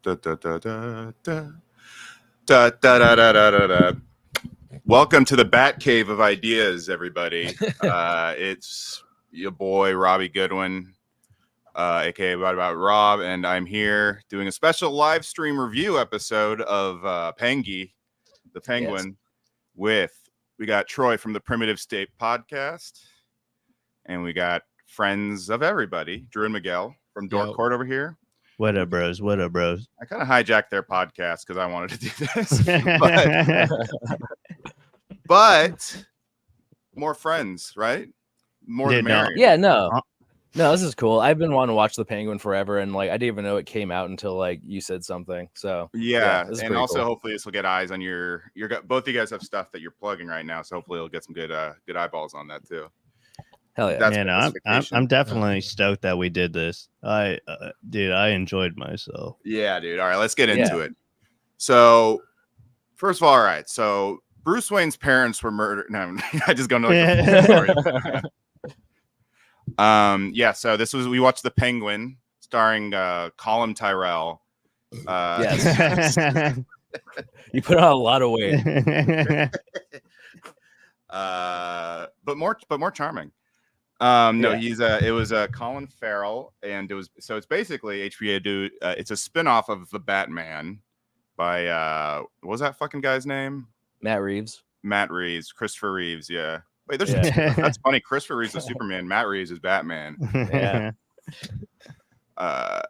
Da, da, da, da, da. Da, da, da, da, da, da, da. Welcome to the Bat Cave of Ideas, everybody. It's your boy Robbie Goodwin, aka about Rob, and I'm here doing a special live stream review episode of Pengy, the Penguin. We got Troy from the Primitive State podcast, and we got friends of everybody, Drew and Miguel from Dork Court over here. What up, bros? What up, bros? I kind of hijacked their podcast because I wanted to do this, but more friends, right? More the merrier. Yeah, no, this is cool. I've been wanting to watch The Penguin forever, and I didn't even know it came out until you said something. So yeah, and also cool. Hopefully this will get eyes on your. Both of you guys have stuff that you're plugging right now, so hopefully it'll get some good eyeballs on that too. Hell yeah! Man, I'm definitely stoked that we did this. Dude, I enjoyed myself. Yeah, dude. All right, let's get into it. So, first of all, all right. So Bruce Wayne's parents were murdered. No, I just go into the story. Yeah. So we watched The Penguin, starring Colin Tyrell. Yes. You put on a lot of weight. But more charming. It was Colin Farrell, and it's basically HBO it's a spinoff of The Batman by what was that fucking guy's name? Matt Reeves, Christopher Reeves. Yeah. Wait, that's funny. Christopher Reeves is Superman. Matt Reeves is Batman. Yeah. Yeah,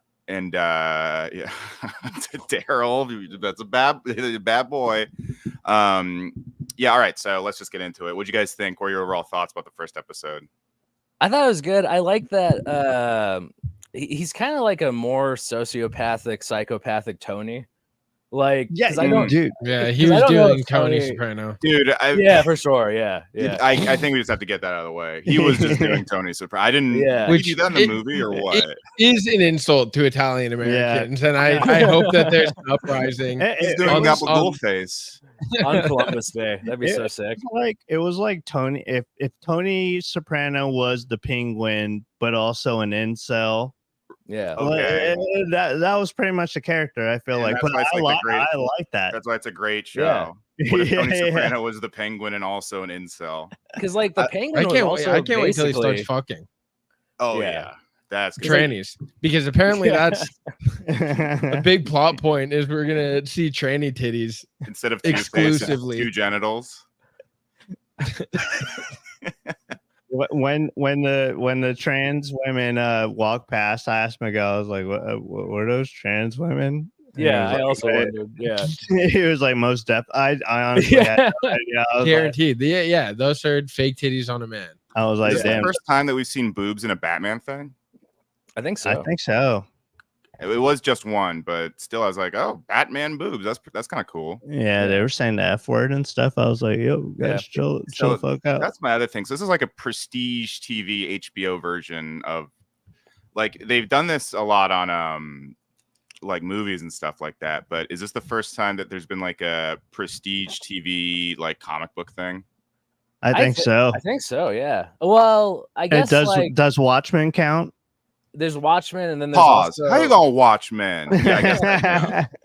Daryl, that's a bad boy. Yeah. All right. So let's just get into it. What'd you guys think? What were your overall thoughts about the first episode? I thought it was good. I like that he's kind of like a more sociopathic, psychopathic Tony. Dude. Yeah, he was doing Tony Soprano. Dude, yeah, for sure. Yeah. I think we just have to get that out of the way. He was just doing Tony Soprano. I didn't. Yeah. Did you do that in the movie or what? It is an insult to Italian Americans, and I hope that there's an uprising. He's doing Gabagool face on Columbus Day. That'd be so sick. It was like Tony. If Tony Soprano was the Penguin, but also an incel. Yeah, okay. That was pretty much the character. I feel like, but I like that. That's why it's a great show. Yeah. What if Tony Soprano was the Penguin and also an incel? Because the Penguin, I can't wait till he starts fucking. Oh yeah, that's good. Trannies, because apparently that's a big plot point. Is we're gonna see tranny titties instead of exclusively two genitals. When the trans women walk past, I asked Miguel, I was like, what are those trans women? Yeah, I also wondered. Yeah, he was like, most def. I honestly had no idea. Guaranteed. Those are fake titties on a man. I was like, is this the first time that we've seen boobs in a Batman thing? I think so. It was just one, but still, I was like, "Oh, Batman boobs. That's kind of cool." Yeah, they were saying the F word and stuff. I was like, "Yo, guys, chill the fuck out." That's my other thing. So this is like a prestige TV HBO version of, they've done this a lot on movies and stuff like that. But is this the first time that there's been a prestige TV comic book thing? I think so. I think so. Yeah. Well, I guess does Watchmen count? There's Watchmen, and then there's Also... How you gonna Watchmen? Yeah, I guess that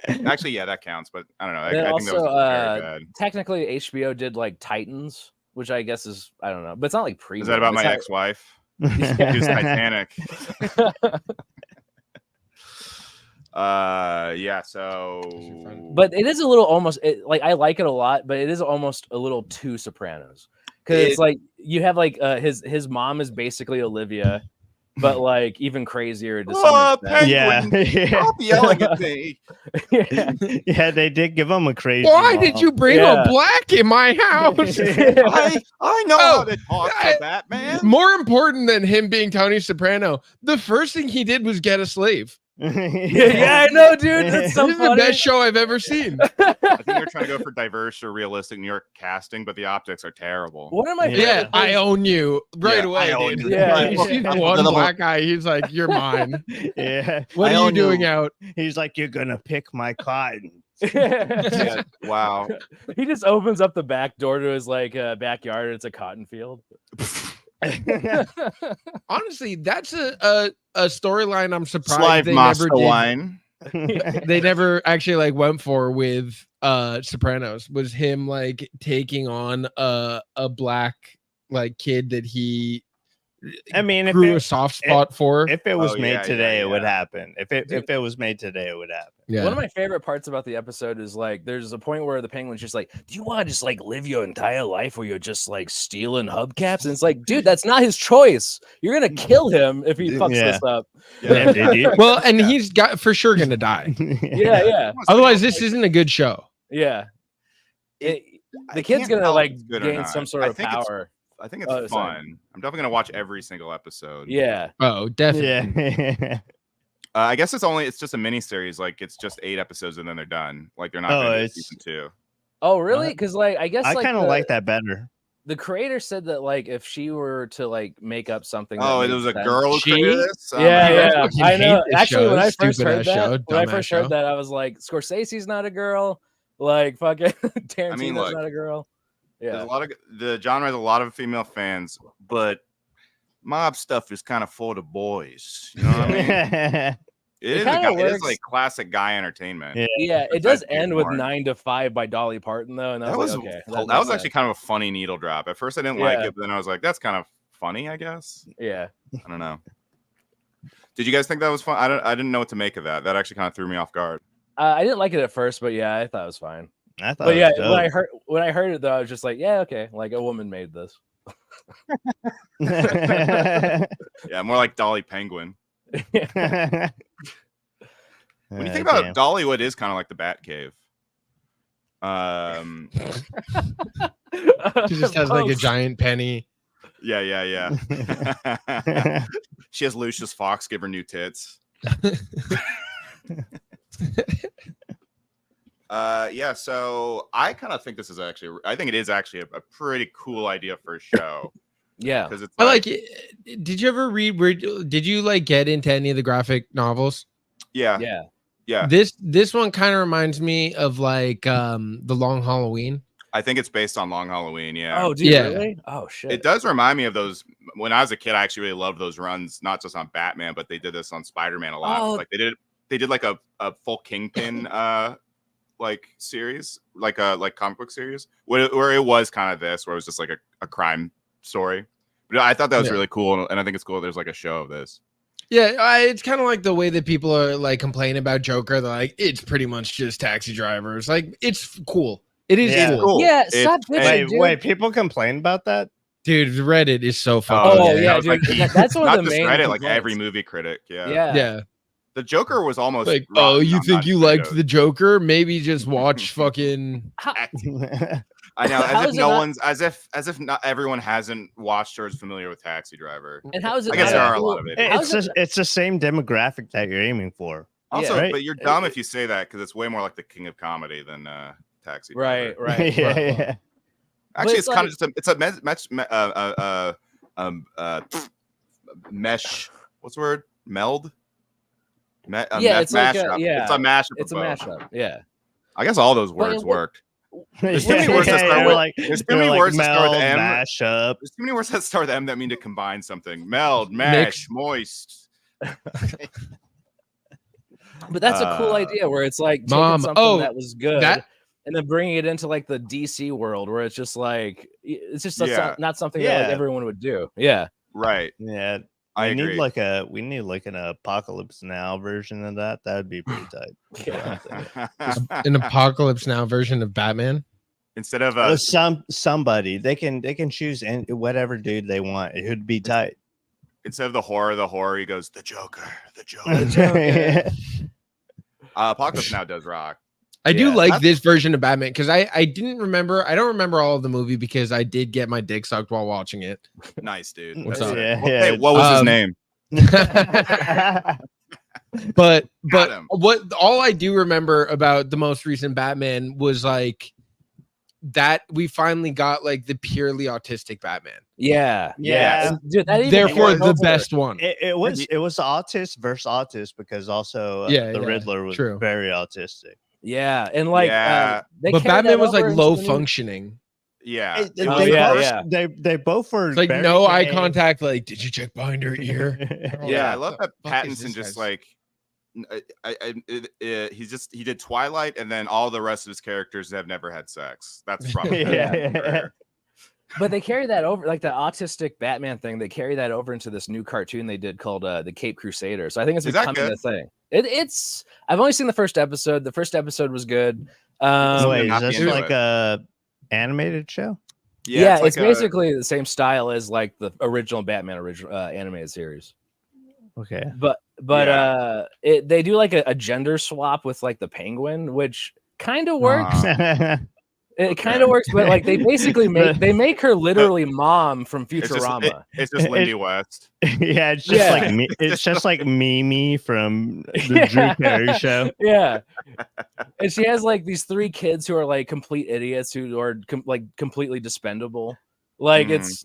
counts. Actually, yeah, that counts. But I don't know. I think that was very bad. Technically, HBO did Titans, which I guess is, I don't know, but it's not pre. Is that about my ex-wife? Who's Titanic? Yeah. So, but it is a little almost I like it a lot, but it is almost a little too Sopranos, because it's you have his mom is basically Olivia. But even crazier to some extent. Yeah. Stop yelling at me. Yeah, they did give him a crazy. Why did you bring a black in my house? I know how to talk to Batman. More important than him being Tony Soprano, the first thing he did was get a slave. Yeah, I know, dude. That's so funny. The best show I've ever seen. I think you're trying to go for diverse or realistic New York casting, but the optics are terrible. One of my I own you right away. One black guy. He's like, you're mine. Yeah. What are you doing out? He's like, you're gonna pick my cotton. Yeah. Wow. He just opens up the back door to his backyard, and it's a cotton field. Honestly, that's a storyline I'm surprised Slive they never did. wine. they never actually like went for with Sopranos was him like taking on a black like kid that he I mean, grew a soft spot for. If it was Oh, made yeah, today, yeah, it would yeah. happen. If it was made today, it would happen. Yeah. One of my favorite parts about the episode is like there's a point where the penguin's just like, do you want to just like live your entire life where you're just like stealing hubcaps? And it's like, dude, that's not his choice. You're gonna kill him if he fucks Yeah. this up. Yeah, did you? Well, and he's got for sure gonna die. Yeah. Otherwise, this isn't a good show. Yeah. The I kid's can't gonna tell if like it's good or gain not. some sort I of think it's- power. I think it's Oh, fun. sorry. I'm definitely gonna watch every single episode. Yeah. Oh, definitely. Yeah. I guess it's just a mini series. Like it's just 8 episodes and then they're done. Like they're not Oh, gonna do it's- season 2. Oh, really? Because like I guess I like kind of like that better. the creator said that like if she were to like make up something. Oh, that it made was a sense- girl who She- created this? Oh, Yeah, my I God. fucking I know. hate this Actually, show. when I first Stupid heard ass that, show, when I dumbass first show. heard that, I was like, Scorsese's not a girl. Like fucking Tarantino's look, not a girl. There's Yeah. a lot of the genre has a lot of female fans, but mob stuff is kind of for the boys. You know what I mean? It kinda is works. like classic guy entertainment. Yeah. Yeah, it does Besides end with Martin. 9 to 5 by Dolly Parton though, and I That was was like, okay, that makes was actually sense. kind of a funny needle drop. At first, I didn't like Yeah. it, but then I was like, "That's kind of funny, I guess." Yeah. I don't know. Did you guys think that was fun? I didn't know what to make of that. That actually kind of threw me off guard. I didn't like it at first, but yeah, I thought it was fine. I thought But it yeah, was dope. when I heard it though, I was just like, yeah, okay, like a woman made this. Yeah, more like Dolly Penguin. When you think about it, Dollywood is kind of like the Batcave. She just has like a giant penny. Yeah. She has Lucius Fox give her new tits. Yeah, so I kind of think this is actually, I think it is actually a pretty cool idea for a show. Yeah. Because it's I like it. Did you ever read? Did you like get into any of the graphic novels? yeah. This one kind of reminds me of like the Long Halloween. I think it's based on Long Halloween. Yeah. Oh, dude, Yeah. really? Oh shit. It does remind me of those. When I was a kid, I actually really loved those runs, not just on Batman, but they did this on Spider-Man a lot. Oh. Like they did like a full Kingpin like series, like comic book series, where it was kind of this, where it was just like a crime story. But I thought that was Yeah. really cool, and I think it's cool. There's like a show of this. Yeah, it's kind of like the way that people are like complaining about Joker. They're like, it's pretty much just taxi drivers. Like, it's cool. It is Yeah. cool. Yeah, It's- stop and- bitching, Wait, dude. people complain about that? Dude, Reddit is so fucking. Oh, that yeah, was, dude, like, that's one of not the just main Reddit, like complaints. every movie critic. Yeah. Yeah. The Joker was almost Like, rotten oh, you on think Rotten you liked Tomatoes. the Joker? Maybe just watch fucking. I know, How as is if it no not- one's, as if not everyone hasn't watched or is familiar with Taxi Driver. And how is it? I guess not there a are a cool- lot of it. It's the same demographic that you're aiming for. Also, right. but you're dumb if you say that because it's way more like the King of Comedy than Taxi Driver. Right. Yeah. Actually, it's it's kind of just mesh. What's the word? Meld. Yeah, it's like a- mashup. yeah, It's a mashup. It's a of both. mashup. Yeah. I guess all those But words it- worked. There's too many words that start they're with- like, there's too they're many like words that start with meld, M. mash up. There's too many words that start with M that mean to combine something. Meld, mash, moist. But that's a cool idea where it's like taking Mom, something that was good that- and then bringing it into like the DC world where it's just like it's just Yeah. not something that like Yeah. everyone would do. Yeah. Right. Yeah. I we agree. need like an Apocalypse Now version of that. That would be pretty tight. Yeah. An Apocalypse Now version of Batman. Instead of Somebody they can choose whatever dude they want. It would be tight. instead of the horror, he goes the Joker. The Joker. Yeah. Apocalypse Now does rock. I do Yeah, like that's- this version of Batman because I don't remember all of the movie because I did get my dick sucked while watching it. Nice, dude. What's That's up? it. Yeah, Hey, yeah. what was his Um, name? but Got him. what all I do remember about the most recent Batman was like that we finally got like the purely autistic Batman. Yeah. Yeah. And, dude, that even Therefore, goes the over- best one. It was autist versus autist because also Yeah, the yeah, Riddler was true. very autistic. Yeah, and like Yeah. they But carried Batman that was like over low into the new- functioning. Yeah. They Oh, both- yeah. They both were It's like very no eye gay. contact. Like, did you check behind her ear? Yeah, I love that Fuck is Pattinson this just guy's- like he did Twilight, and then all the rest of his characters have never had sex. That's probably Yeah. But they carry that over, like the autistic Batman thing. They carry that over into this new cartoon they did called the Cape Crusader. So I think it's Is that becoming good? a thing. It's. I've only seen the first episode. The first episode was good. Wait, not is be this into like it. a animated show? Yeah, like it's basically the same style as like the original Batman animated series. Okay. But they do like a gender swap with like the Penguin, which kind of works. It kind of works, but like they basically make her literally mom from Futurama. It's just Lindy West. Yeah, it's just like it's just like Mimi from the Drew Carey show. Yeah, and she has like these 3 kids who are like complete idiots who are like completely dispendable. Like it's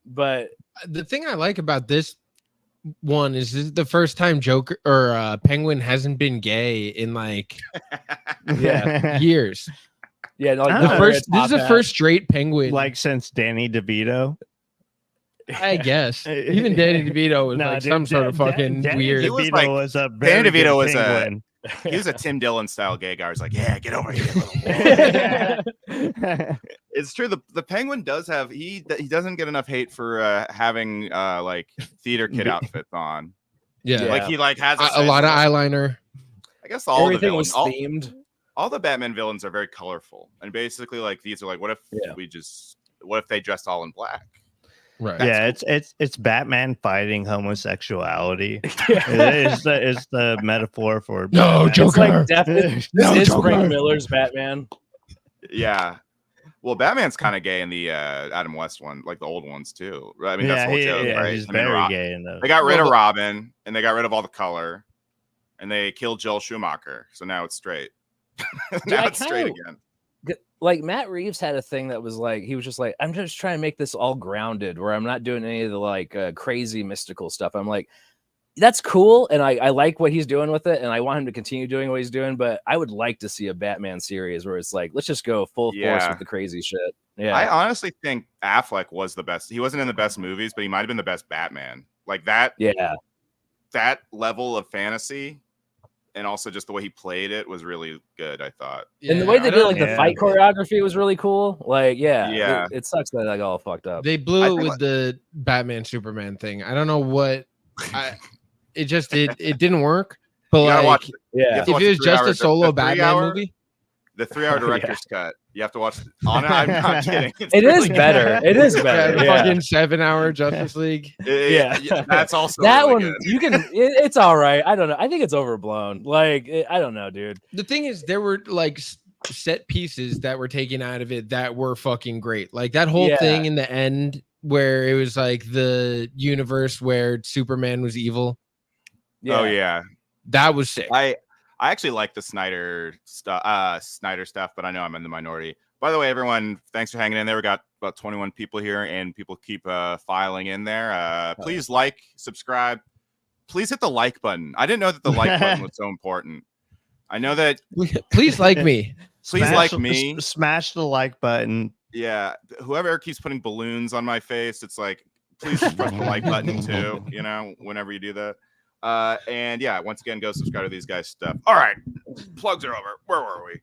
but The thing I like about this one is this is the first time Joker or Penguin hasn't been gay in like years. Yeah, like this is the first straight Penguin, like since Danny DeVito. I guess. Even Danny DeVito was some sort of fucking weird. He was DeVito like, was a Danny very DeVito good penguin. he was a Tim Dillon style gay guy. He was like, yeah, get over here, little boy. It's true. The Penguin does have he doesn't get enough hate for having like theater kid outfits on. Yeah, like he like has a lot of eyeliner. I guess all everything the villains, was themed. All the Batman villains are very colorful, and basically like these are like, what if they dressed all in black? Right. That's cool. It's Batman fighting homosexuality. It's the metaphor for no Batman. Joker. This is Frank Miller's Batman. Yeah. Well, Batman's kind of gay in the Adam West one, like the old ones too. I mean, that's the whole joke, right? He's very gay in those. They got rid of Robin, and they got rid of all the color, and they killed Joel Schumacher. So now it's straight. Now it's straight again. Like Matt Reeves had a thing that was like, he was just like, I'm just trying to make this all grounded where I'm not doing any of the like crazy mystical stuff. I'm like, that's cool. And I like what he's doing with it. And I want him to continue doing what he's doing. But I would like to see a Batman series where it's like, let's just go full force with the crazy shit. Yeah. I honestly think Affleck was the best. He wasn't in the best movies, but he might have been the best Batman. Like that. Yeah. That level of fantasy. And also just the way he played it was really good, I thought. And the way they did like the fight choreography was really cool. Like, it sucks that I got all fucked up. They blew it with the Batman Superman thing. I don't know what it didn't work. But like, if it was just a solo Batman movie, the 3-hour director's cut. You have to watch. I'm not kidding. It is better. It is better. Fucking 7-hour Justice League. That's also that really one. good. You can. It's all right. I don't know. I think it's overblown. Like I don't know, dude. The thing is, there were like set pieces that were taken out of it that were fucking great. Like that whole thing in the end where it was like the universe where Superman was evil. Oh yeah, that was sick. I actually like the Snyder stuff, but I know I'm in the minority. By the way, everyone, thanks for hanging in there. We got about 21 people here, and people keep filing in there. Please like, subscribe. Please hit the like button. I didn't know that the like button was so important. I know that. Please like me. Please like me. Smash the like button. Yeah. Whoever keeps putting balloons on my face, it's like, please press the like button too, whenever you do that. And yeah, once again, go subscribe to these guys' stuff. All right, plugs are over. Where were we?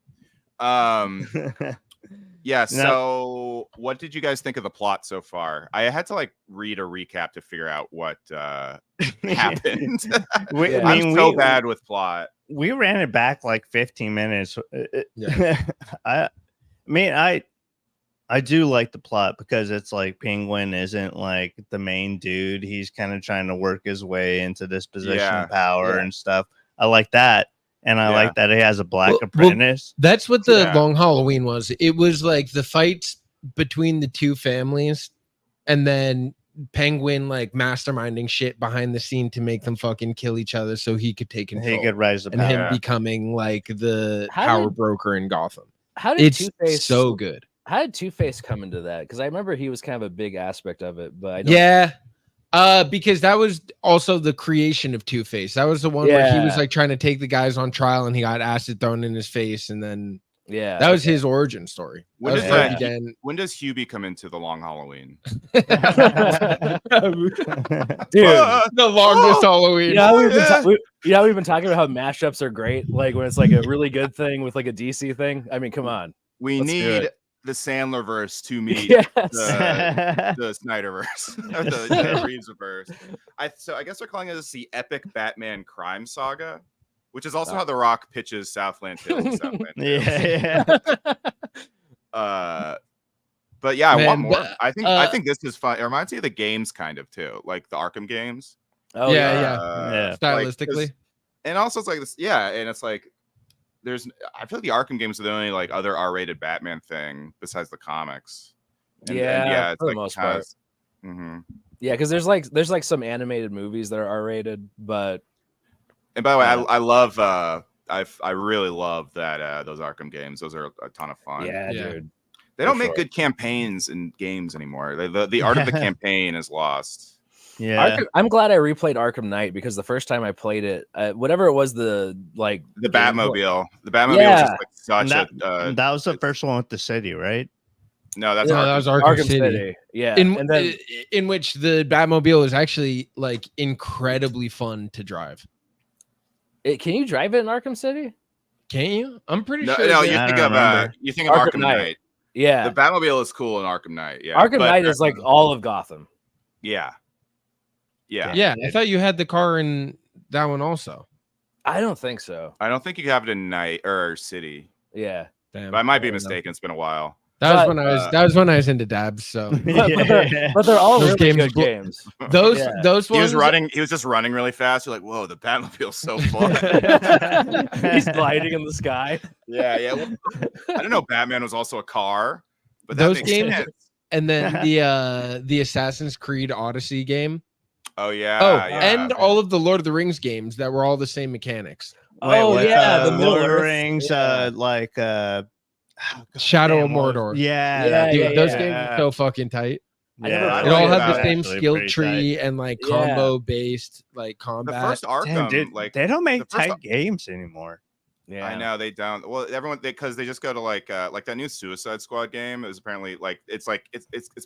Yeah. So, what did you guys think of the plot so far? I had to like read a recap to figure out what happened. I'm so bad with plot. We ran it back like 15 minutes. I do like the plot because it's like Penguin isn't like the main dude. He's kind of trying to work his way into this position of power and stuff. I like that. And I like that he has a black apprentice. That's what the Long Halloween was. It was like the fights between the two families and then Penguin like masterminding shit behind the scene to make them fucking kill each other so he could take control. He could rise to power. And him becoming like the power broker in Gotham. How did it's Two-Face so good. How did Two-Face come into that? Because I remember he was kind of a big aspect of it, but I don't... because that was also the creation of Two-Face. That was the one where he was like trying to take the guys on trial, and he got acid thrown in his face, and then Yeah, That was his origin story. When does when does Hubie come into the Long Halloween? dude. The longest Halloween. Yeah, we've been talking about how mashups are great. Like when it's like a really good thing with like a DC thing. I mean, come on. We need the Sandlerverse to meet Yes. the Snyderverse, or the Reevesverse. So I guess they're calling this the epic Batman crime saga, which is also how The Rock pitches Southland Tales. Yeah. But yeah, I want more. I think this is fun. It reminds me of the games kind of too, like the Arkham games. Oh yeah. Stylistically, like, and also it's like this, and it's like I feel like the Arkham games are the only like other R-rated Batman thing besides the comics. It's for the most part. Mm-hmm. Yeah, because there's like some animated movies that are R-rated, but. And by the way, I love I really love that those Arkham games. Those are a ton of fun. Yeah. Dude. They don't make good campaigns in games anymore. The art of the campaign is lost. Yeah, I'm glad I replayed Arkham Knight because the first time I played it, whatever it was, the Batmobile. The Batmobile was just like such that was the first one with the city, right? No, that was Arkham City. Yeah, in which the Batmobile is actually like incredibly fun to drive. Can you drive it in Arkham City? Can you? I'm pretty sure. No, you think of Arkham Knight. Yeah, the Batmobile is cool in Arkham Knight. Yeah, Arkham Knight is like all of Gotham. Yeah. I thought you had the car in that one also. I don't think so. I don't think you have it in Night or City. Yeah, but I might be mistaken. It's been a while. That was when I was into dabs. So, but they're all those really good games. Those ones. He was just running really fast. You're like, whoa, the Batmobile's so fun. He's gliding in the sky. Yeah. Well, I don't know. Batman was also a car, but those games. And then the Assassin's Creed Odyssey game. Oh yeah. And all of the Lord of the Rings games that were all the same mechanics. The Lord of the Rings, Shadow of Mordor. Yeah, those games are so fucking tight. Yeah, it all had the same skill tree and like combo based like combat. The first Arkham, they don't make tight games anymore. Yeah, I know they don't. Well, everyone because they just go to like that new Suicide Squad game is apparently it's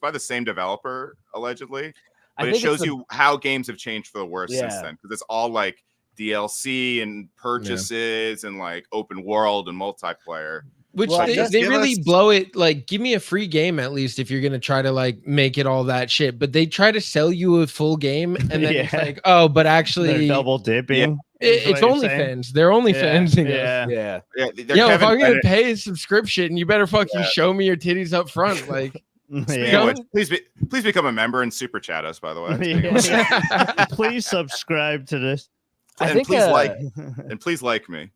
by the same developer allegedly, but it shows you how games have changed for the worse since then because it's all like DLC and purchases and like open world and multiplayer. Which they really blow it. Like, give me a free game at least if you're gonna try to like make it all that shit. But they try to sell you a full game, and then it's like, oh, but actually, they're double dipping. It's OnlyFans. They're OnlyFans. Yeah. If I'm gonna pay a subscription, you better fucking show me your titties up front. Like, please become a member and super chat us. By the way, please subscribe to this. Please like me.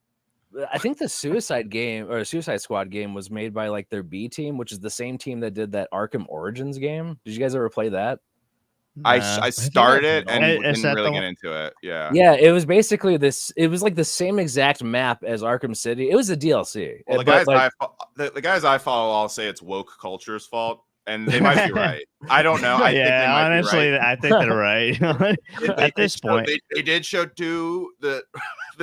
I think the Suicide Squad game was made by like their B team, which is the same team that did that Arkham Origins game. Did you guys ever play that? I started it and didn't really get into it. Yeah, it was basically this. It was like the same exact map as Arkham City. It was a DLC. Well, the guys I follow all say it's woke culture's fault, and they might be right. I don't know. Honestly, I think they're right. At this point, they did show to the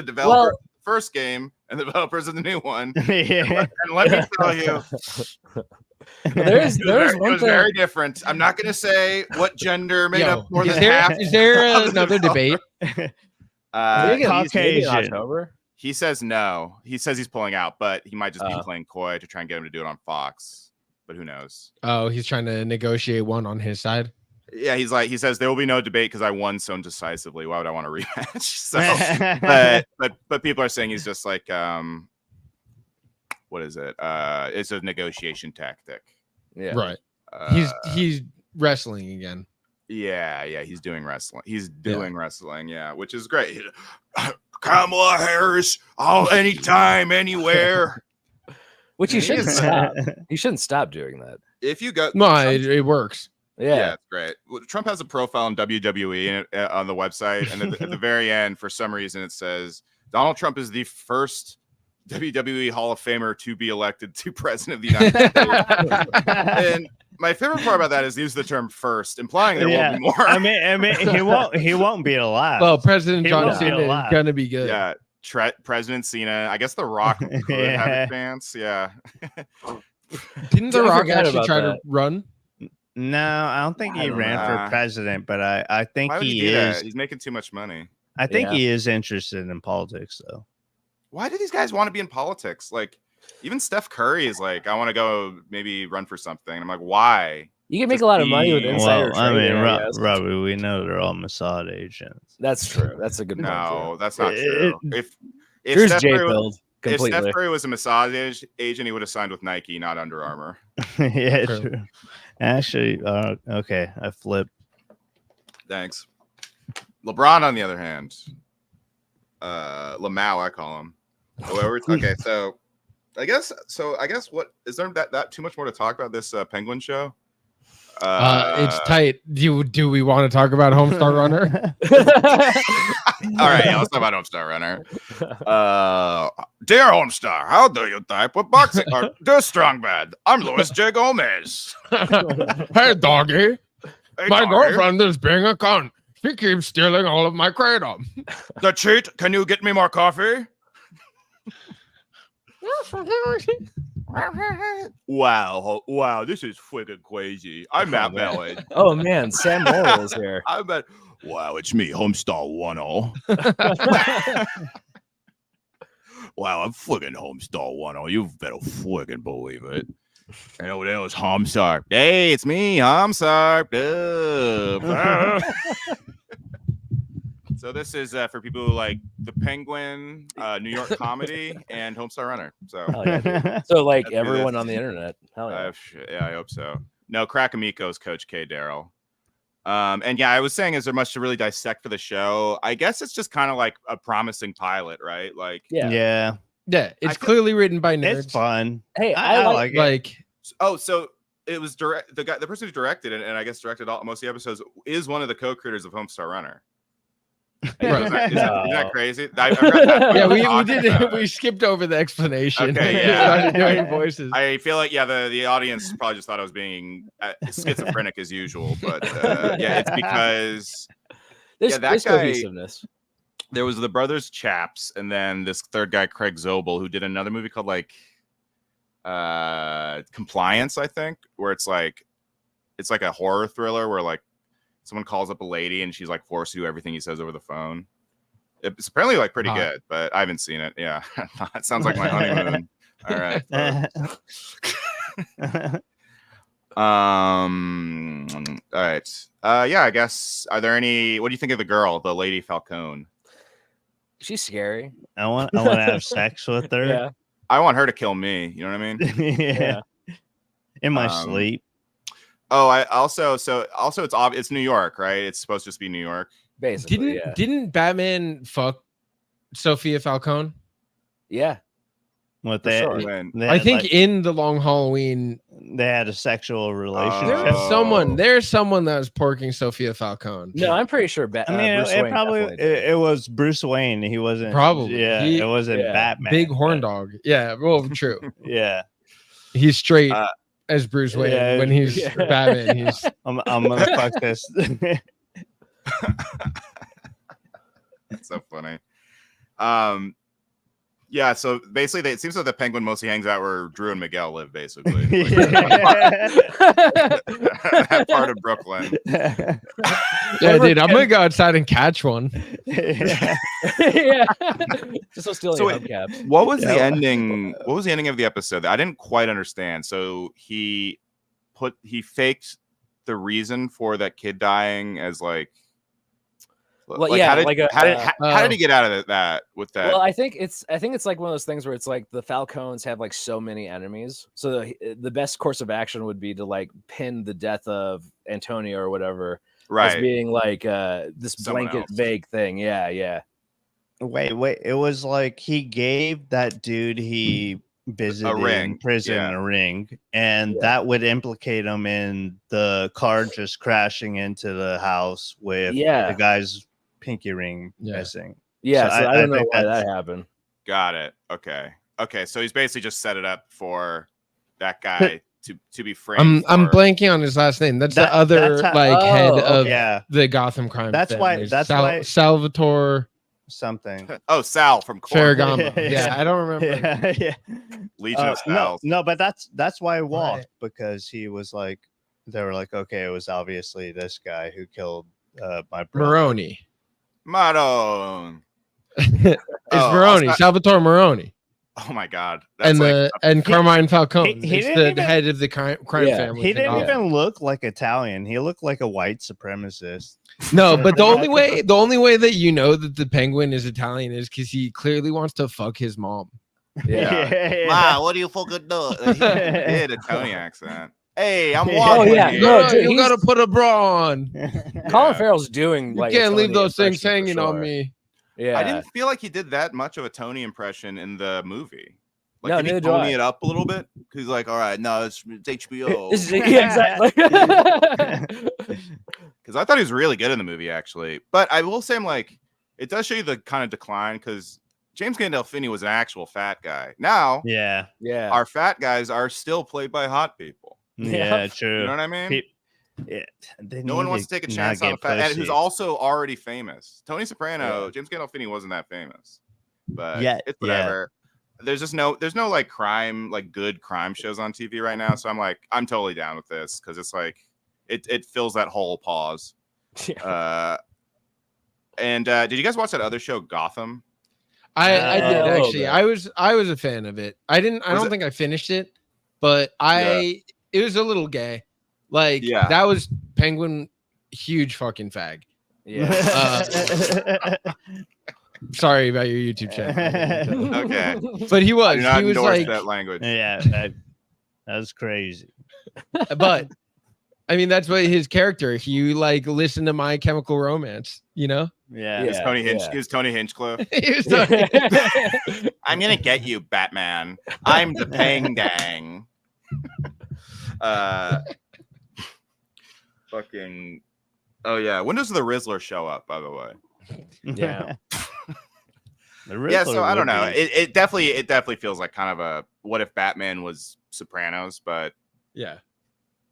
developer first game and the developers of the new one. And let me tell you. It was very different. I'm not going to say what gender made up more than half. Is there another debate? Caucasian. He says no. He says he's pulling out, but he might just be playing coy to try and get him to do it on Fox. But who knows? Oh, he's trying to negotiate one on his side. Yeah, he says there will be no debate because I won so decisively. Why would I want a rematch? So, but people are saying he's just like what is it? It's a negotiation tactic. Yeah, right. He's wrestling again. Yeah, he's doing wrestling. He's doing wrestling. Yeah, which is great. Kamala Harris, anytime, anywhere. Which he shouldn't stop. He shouldn't stop doing that. If you go, it works. Yeah, it's great. Trump has a profile on WWE on the website, and at the very end, for some reason, it says Donald Trump is the first WWE Hall of Famer to be elected to president of the United States. And my favorite part about that is use the term "first," implying there will be more. I mean, he won't be alive. Well, President John Cena is gonna be good. Yeah, President Cena. I guess The Rock could have a chance. Yeah. Didn't The Rock actually try to run? No, I don't think he ran for president, but I think Why would he do that? He's making too much money. I think he is interested in politics, though. Why do these guys want to be in politics? Like, even Steph Curry is like, I want to go maybe run for something. I'm like, why? You can make a lot of money with insider trading. I mean, Robbie, we know they're all Mossad agents. That's true. That's a good point. No, that's not true. If Steph Curry was a Mossad agent, he would have signed with Nike, not Under Armour. Yeah, true. Actually, okay, I flipped. Thanks. LeBron, on the other hand, Lamau, I call him. Okay, so I guess what is there that too much more to talk about this Penguin show? It's tight. Do we want to talk about Homestar Runner? All right, let's talk about Homestar Runner. Dear Homestar, how do you type with boxing or do strong bad? I'm Luis J. Gomez. Hey, doggy. My girlfriend is being a cunt. She keeps stealing all of my kratom. The cheat. Can you get me more coffee? Wow, this is freaking crazy. I'm Matt Mellon. Oh man, Sam Morrill is here. I bet. Wow, it's me, Homestar 10. Wow, I'm freaking Homestar 10. You better freaking believe it. And over there was Homestar. Hey, it's me, Homestar. So this is for people who like the Penguin, New York Comedy, and Homestar Runner. So, so like everyone on the internet. Hell yeah. Yeah, I hope so. No, Crackamico's Coach K. Darryl. And yeah, I was saying, is there much to really dissect for the show? I guess it's just kind of like a promising pilot, right? Like, yeah. It's clearly written by nerds. It's fun. Hey, I like it. Oh, so it was the person who directed it, and I guess directed most of the episodes, is one of the co-creators of Homestar Runner. Right. Isn't that crazy? I've read that. Yeah, we did. We skipped over the explanation. Okay, yeah. Doing voices. I feel like the audience probably just thought I was being schizophrenic as usual, but yeah, it's because that guy. Cohesiveness. There was the brothers Chaps, and then this third guy, Craig Zobel, who did another movie called like Compliance, I think, where it's like a horror thriller where like someone calls up a lady and she's like forced to do everything he says over the phone. It's apparently like pretty good, but I haven't seen it. Yeah, it sounds like my honeymoon. All right. All right. Yeah, I guess. Are there any? What do you think of the girl, the Lady Falcone? She's scary. I want to have sex with her. Yeah. I want her to kill me. You know what I mean? Yeah. In my sleep. Oh, it's New York, right? It's supposed to just be New York. Basically, Didn't Batman fuck Sophia Falcone? Yeah. What I think in The Long Halloween they had a sexual relationship. There's someone that was porking Sophia Falcone. No, I'm pretty sure. Bruce Wayne it was Bruce Wayne. He wasn't probably. Yeah, it wasn't Batman. Big horn dog. Yeah, well, true. Yeah, he's straight as Bruce Wayne when he's Batman. He's. I'm gonna fuck this. That's so funny. Yeah, so basically, it seems like the Penguin mostly hangs out where Drew and Miguel live, basically. That part of Brooklyn. Yeah, dude, I'm gonna go outside and catch one. Yeah. Just so stealing hubcaps. What was the ending? What was the ending of the episode? I didn't quite understand. So he faked the reason for that kid dying as like. Well, like, how did he get out of that with that? Well, I think it's like one of those things where it's like the Falcones have like so many enemies, so the best course of action would be to like pin the death of Antonio or whatever, right? As being like this blanket vague thing. Yeah. Wait. It was like he gave that dude he visited in prison a ring, and that would implicate him in the car just crashing into the house with the guy's pinky ring missing. Yeah, so I don't know why that happened. Got it. Okay. So he's basically just set it up for that guy to be framed. I'm blanking on his last name. That's the other head of the Gotham crime. That's family. why. Salvatore. something. Oh, Sal from Court. Ferragamo. Yeah, I don't remember. Yeah. Legion of Sals. No, but that's why I walked, because he was like, they were like, okay, it was obviously this guy who killed my brother. Maroni. Maron. It's Maroni, Salvatore Maroni. Oh my God. That's and Carmine Falcone. He it's didn't the even- head of the crime family. He didn't thing. even look like Italian. He looked like a white supremacist. No, but the only way that you know that the Penguin is Italian is because he clearly wants to fuck his mom. Yeah. Wow, what do you fucking do? He did a Tony accent. Hey, I'm Oh, walking. yeah. Here. No, dude, you he's- gotta put a bra on. Colin Farrell's doing You like can't a leave Tony those things impression for hanging on sure. me. Yeah, I didn't feel like he did that much of a Tony impression in the movie. Like, No, did he neither do pony I. it up a little bit? Because he's like, all right, no, it's HBO. Yeah, exactly. Because I thought he was really good in the movie, actually. But I will say, it does show you the kind of decline, because James Gandolfini was an actual fat guy. Now, Yeah. yeah. our fat guys are still played by hot people. Yeah, true. You know what I mean? No one wants to take a chance on a fat and who's also already famous. Tony Soprano, James Gandolfini wasn't that famous, but it's whatever. There's no like good crime shows on TV right now, so I'm totally down with this, because it's like it fills that whole pause. And did you guys watch that other show, Gotham? I did actually. bit. I was a fan of it. I don't think I finished it, but it was a little gay. Like that was Penguin, huge fucking fag. Yeah. Sorry about your YouTube channel. Okay, But he was. I do not He was endorse like that language. Yeah, that was crazy. But I mean, that's what his character. He like listened to My Chemical Romance, you know? Yeah. It was Tony Hinchcliffe. He was talking- I'm gonna get you, Batman. I'm the Peng Gang. Fucking. Oh yeah. When does the Rizzler show up? By the way. Yeah. Yeah. So I don't know. It definitely feels like kind of a what if Batman was Sopranos, but yeah.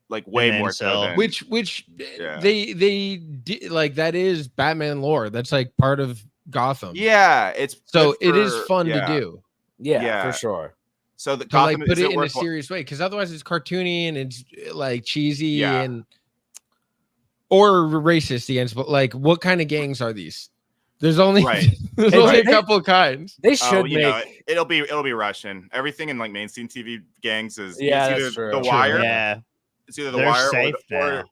like way more so. Than, Which they like that is Batman lore. That's like part of Gotham. Yeah, it's so it is fun to do. Yeah, for sure. So the to Gotham, like put it in a serious way, because otherwise it's cartoony and it's like cheesy and or racist against. But like, what kind of gangs are these? There's only there's only a couple of kinds. They should it'll be Russian. Everything in like mainstream TV gangs is it's either that's true. The Wire. Yeah, it's either The They're Wire safe or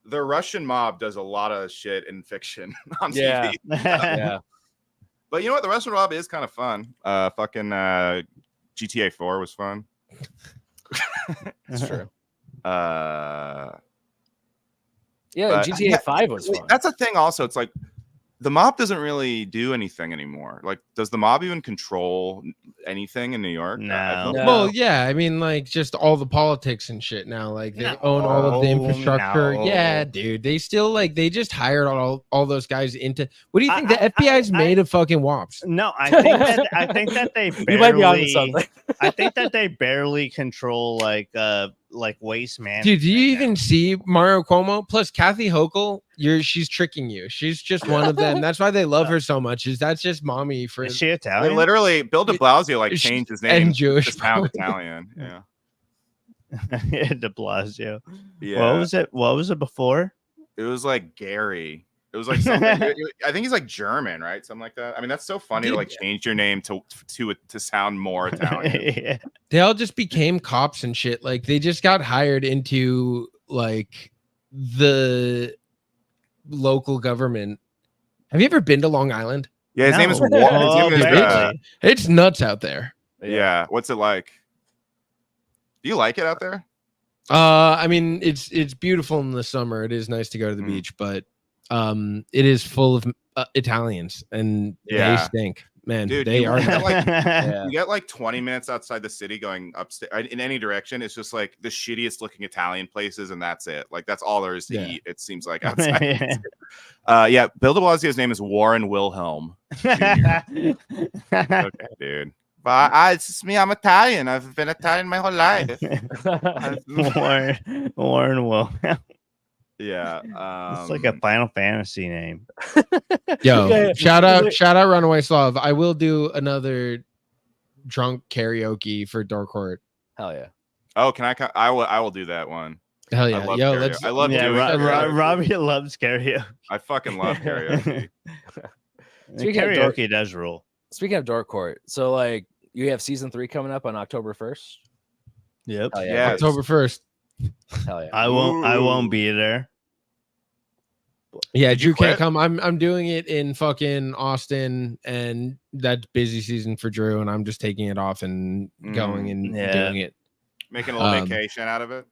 the Russian mob does a lot of shit in fiction on Yeah. TV. Yeah. But you know what? The Russian mob is kind of fun. Fucking GTA 4 was fun. That's true. Yeah, GTA 5 was fun. That's a thing. Also, it's like the mob doesn't really do anything anymore. Like, does the mob even control anything in New York? No. Well, yeah. I mean, like just all the politics and shit now. Like they own all of the infrastructure. No. Yeah, dude. They still they just hired all those guys into. What do you think? The FBI's made of fucking wops. No, I think that they barely. You might be onto something. I think that they barely control like waste management. Dude, do you even see Mario Cuomo? Plus Kathy Hochul, she's tricking you. She's just one of them. That's why they love her so much. That's just mommy for. Is she Italian? They literally, Bill de Blasio changed his name and Jewish. to sound Italian. Yeah. De Blasio. Yeah. What was it before? It was like Gary. It was like something. I think he's like German, right? Something like that. I mean, that's so funny to like change your name to sound more Italian. Yeah. They all just became cops and shit. Like they just got hired into like the local government. Have you ever been to Long Island? Yeah, his name is. It's nuts out there. Yeah. What's it like? Do you like it out there? I mean, it's beautiful in the summer. It is nice to go to the beach, but it is full of Italians and they stink. Man, dude, they are. You get like 20 minutes outside the city going upstairs in any direction. It's just like the shittiest looking Italian places, and that's it. Like that's all there is to eat. It seems like outside. Yeah, Bill de Blasio's name is Warren Wilhelm. Okay, dude. But it's just me. I'm Italian. I've been Italian my whole life. Warren Wilhelm. Yeah. It's like a Final Fantasy name. Yo, Yeah. shout out Runaway Slav. I will do another drunk karaoke for Dork Court. Hell yeah. Oh, can I? I will do that one. Hell I yeah. love Yo, karaoke. let's I love doing karaoke. Robbie loves karaoke. I fucking love karaoke. Speaking of Karaoke does rule. Speaking of Dork Court, so like you have season 3 coming up on October 1st. Yep. Hell yeah. Yes. October 1st. Hell yeah. I won't be there. Yeah, Did you Drew can't quit? come. I'm doing it in fucking Austin, and that's busy season for Drew, and I'm just taking it off and going and doing it. Making a little vacation out of it.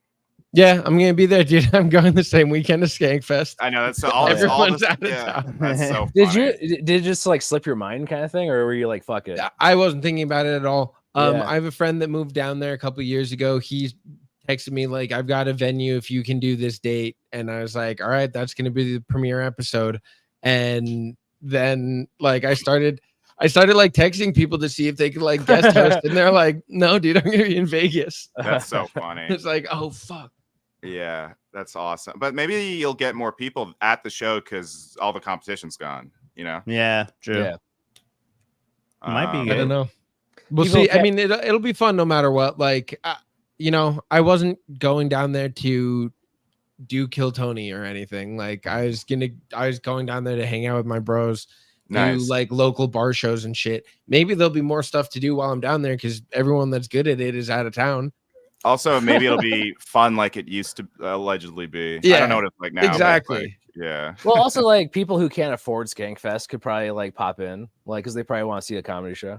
Yeah, I'm gonna be there, dude. I'm going the same weekend as Skankfest. I know that's all. Everyone's all out of town. That's so. Did funny. did it just like slip your mind kind of thing, or were you like fuck it? I wasn't thinking about it at all. Yeah. I have a friend that moved down there a couple years ago. He texted me like, "I've got a venue if you can do this date," and I was like, "All right, that's gonna be the premiere episode." And then like I started like texting people to see if they could like guest host, and they're like, "No, dude, I'm gonna be in Vegas." That's so funny. It's like, oh fuck. Yeah, that's awesome. But maybe you'll get more people at the show because all the competition's gone. You know. Yeah, true. Yeah. Might be I good. don't know. We'll People see. I ca- mean, it'll be fun no matter what. Like, you know, I wasn't going down there to do Kill Tony or anything. Like, I was going down there to hang out with my bros, Nice. do like local bar shows and shit. Maybe there'll be more stuff to do while I'm down there because everyone that's good at it is out of town. Also, maybe it'll be fun like it used to allegedly be. I Yeah, don't know what it's like now. but, exactly. like, yeah. Well, also like people who can't afford Skankfest could probably like pop in, like because they probably want to see a comedy show.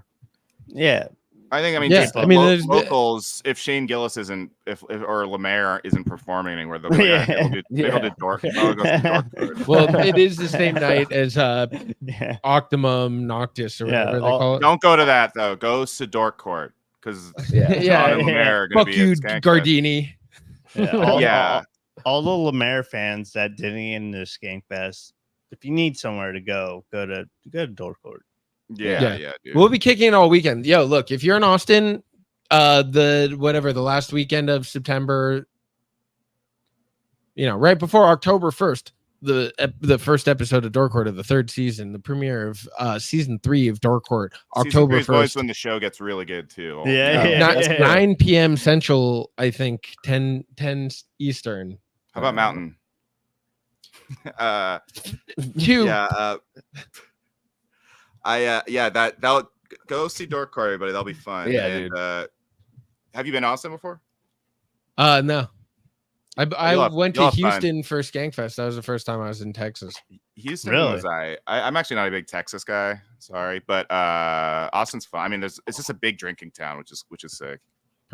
Yeah. I think. I mean, Yeah, just I mean, locals. If Shane Gillis isn't, if or Lemaire isn't performing anywhere, they'll be like, Yeah. maybe they'll do Dork. I'll go to Dork Court. Well, it is the same night as Yeah. Optimum Noctis or Yeah, whatever they call it. Don't go to that though. Go to Dork Court because Yeah. Yeah. John and Lemaire are gonna Fuck be you, at Skankfest. Gardini. Yeah. All the Lemaire fans that didn't get into Skankfest, if you need somewhere to go to Dork Court. Yeah, dude. We'll be kicking it all weekend. Yo, look, if you're in Austin, the last weekend of September, you know, right before October 1st, the first episode of Dork Court of the 3rd season, the premiere of season 3 of Dork Court, October 1st. When the show gets really good too. Yeah. 9 p.m. Central, I think 10 Eastern. How about Mountain? 2. Yeah. That'll go see Dork Court, everybody. That'll be fun. Yeah, and, dude. Have you been to Austin before? No. I went to you'll have Houston for Skankfest. That was the first time I was in Texas. Houston Really? was I'm actually not a big Texas guy, sorry, but Austin's fun. I mean, it's just a big drinking town, which is sick.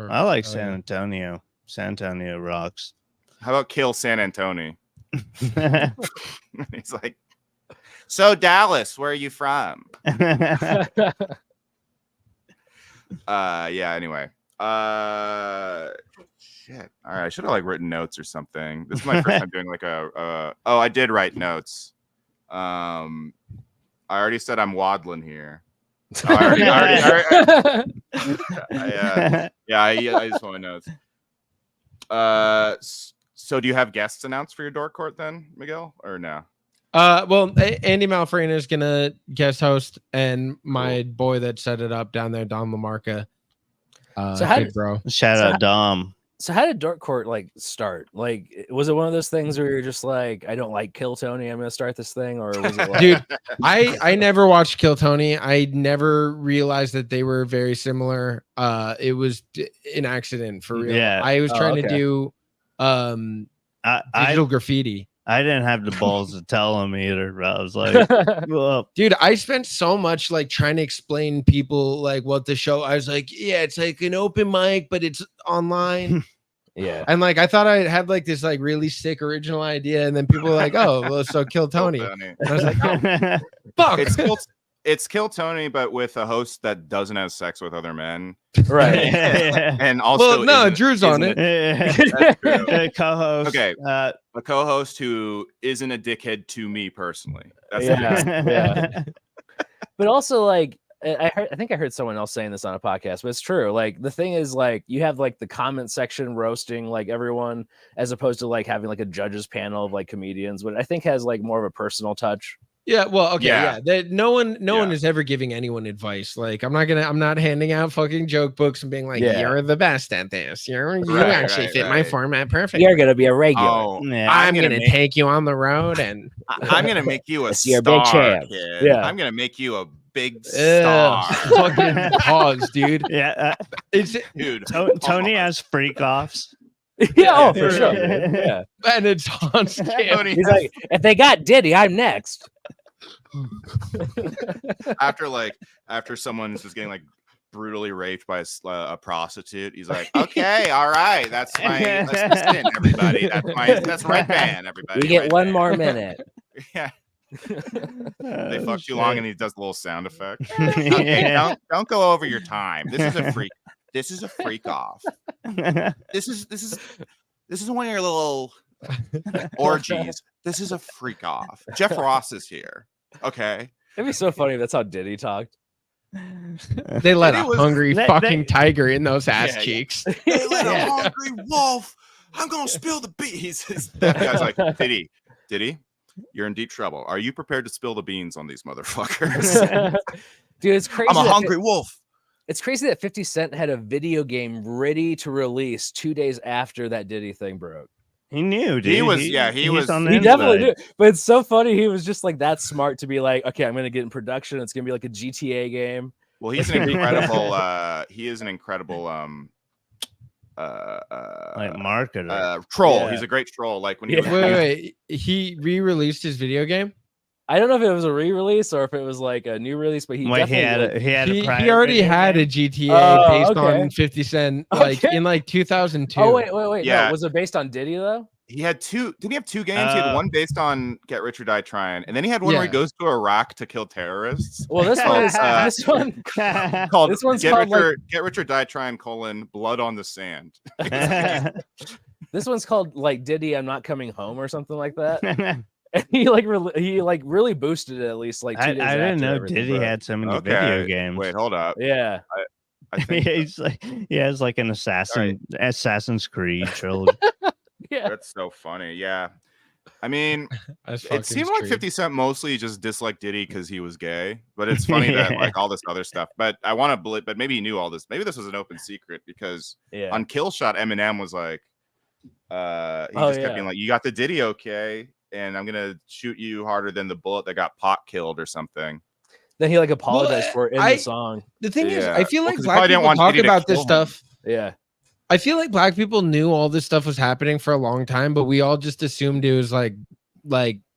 I like San Antonio. San Antonio rocks. How about Kill San Antonio? He's like, so Dallas, where are you from? Yeah, anyway. Shit. All right, I should have like written notes or something. This is my first time doing like I did write notes. I already said I'm waddling here. Oh, I just want notes. So do you have guests announced for your Dork Court then, Miguel, or no? Well, Andy Malfrena is gonna guest host, and my boy that set it up down there, Don Lamarca. So how good did- bro? Shout out Dom. So how did Dork Court like start? Like, was it one of those things where you're just like, I don't like Kill Tony, I'm gonna start this thing, or was it like, Dude, I never watched Kill Tony. I never realized that they were very similar. It was an accident for real. Yeah. I was trying to okay. do digital graffiti. I didn't have the balls to tell him either. But I was like, well, Dude, I spent so much like trying to explain people like what the show. I was like, yeah, it's like an open mic, but it's online. yeah. And like I thought I had like this like really sick original idea, and then people were like, "Oh, well, so Kill Tony." And I was like, "Oh, fuck!" It's Kill Tony, but with a host that doesn't have sex with other men, Right. and also Well, no, isn't- Drew's on isn't it. That's true. Co-host. Okay. Uh, A co-host who isn't a dickhead to me personally. That's Yeah. the Yeah. But also, like, I think I heard someone else saying this on a podcast, but it's true. Like the thing is, like you have like the comment section roasting like everyone, as opposed to like having like a judges panel of like comedians, which I think has like more of a personal touch. Yeah, well, okay, Yeah. no one is ever giving anyone advice. Like, I'm not handing out fucking joke books and being like, Yeah. "You're the best at this. You Right, actually right, fit my right. format perfectly. You're gonna be a regular. Oh, Yeah. I'm gonna take you on the road and I'm gonna make you a It's your big star, chance. kid. Yeah. I'm gonna make you a big star, fucking pause, dude. Yeah, It's dude. Tony has freak offs. Yeah, oh, for Yeah. sure. dude. Yeah. and it's on scale. Tony He's has- like, if they got Diddy, I'm next. after someone's just getting like brutally raped by a prostitute, he's like, okay, all right, that's my assistant, everybody. That's Red Band, everybody. You get Red one Band. more minute. Yeah, they Oh, fuck too long, and he does a little sound effect. Okay, Yeah. don't go over your time. This is a freak. This is a freak off. This is one of your little orgies. This is a freak off. Jeff Ross is here. Okay. It'd be so funny if that's how Diddy talked. They let a It was- hungry they- fucking tiger in those ass Yeah, yeah. cheeks. They let Yeah. a hungry wolf. I'm gonna spill the beans. That guy's like, Diddy, you're in deep trouble. Are you prepared to spill the beans on these motherfuckers? Dude, it's crazy. I'm a that hungry wolf. It's crazy that 50 Cent had a video game ready to release 2 days after that Diddy thing broke. He knew, dude. He was he's on the He definitely inside. did. But it's so funny. He was just like that smart to be like, okay, I'm going to get in production. It's going to be like a GTA game. Well, he's an incredible. He is an incredible Like marketer. troll. Yeah. He's a great troll. Like when he Yeah. was Wait, he re-released his video game. I don't know if it was a re-release or if it was like a new release, but he Wait, he definitely had a He private already video had game? a GTA Oh, based okay. on 50 Cent, like Okay. in like 2002. Oh, wait. Yeah. No, was it based on Diddy though? he had two. Didn't he have two games? He had one based on Get Rich or Die Trying, and then he had one where he Yeah. goes to Iraq to kill terrorists. Well, this one is this one. Called This one's Get called, Get Rich or Die Trying: Blood on the Sand. This one's called like Diddy, I'm Not Coming Home or something like that. And he really boosted it at least like 2 I days didn't after know everything Diddy broke. had so many Okay. video games. Wait, hold up. Yeah. I think He's like, he has like an Assassin's Creed trilogy. Yeah. that's so funny. Yeah, I mean, That's it fucking seemed like straight. 50 Cent mostly just disliked Diddy because he was gay, but it's funny that like all this other stuff. But I want to believe, but maybe he knew all this. Maybe this was an open secret because Yeah. on Kill Shot, Eminem was like, he Oh, just kept yeah. being like, "You got the Diddy, okay?" And I'm gonna shoot you harder than the bullet that got Pac killed or something. Then he like apologized Well, for it in I- the song. The thing is, Yeah. I feel Well, like 'cause he black probably didn't people want talk Diddy to about this kill him. stuff. Yeah. I feel like black people knew all this stuff was happening for a long time, but we all just assumed it was like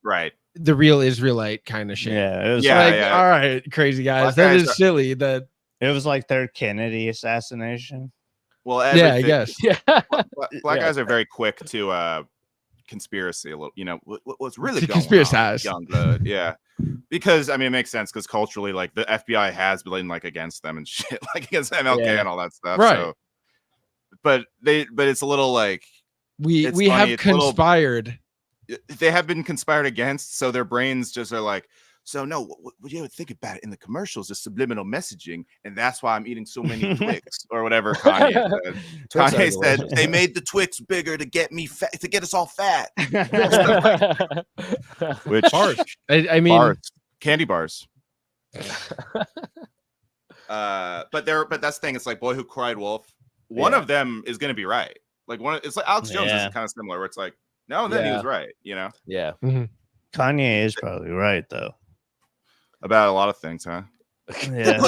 Right. the real Israelite kind of shit. Yeah, it was Yeah, like yeah. All right, crazy guys. Black That guys is are- silly. That it was like their Kennedy assassination. Well, yeah, I everything- guess. Yeah. Black Yeah. guys are very quick to conspiracy a little. You know what's really To going conspiracize. on, Youngblood. Yeah, because I mean it makes sense because culturally, like the FBI has been like against them and shit, like against MLK Yeah. and all that stuff. Right. So, but it's a little like We It's we funny, have it's a little- conspired. they have been conspired against, so their brains just are like. So no, what you ever think about it in the commercials is subliminal messaging, and that's why I'm eating so many Twix or whatever Kanye said. Twix are Kanye said delicious. they made the Twix bigger to get me fat, to get us all fat. Which Bars. I mean, bars, candy bars. But that's the thing. It's like Boy Who Cried Wolf. One Yeah. of them is going to be right. Like it's like Alex Jones Yeah. is kind of similar, where it's like no, and then he Yeah. was right. You know, Yeah. Kanye is probably right though. about a lot of things, huh? Yeah.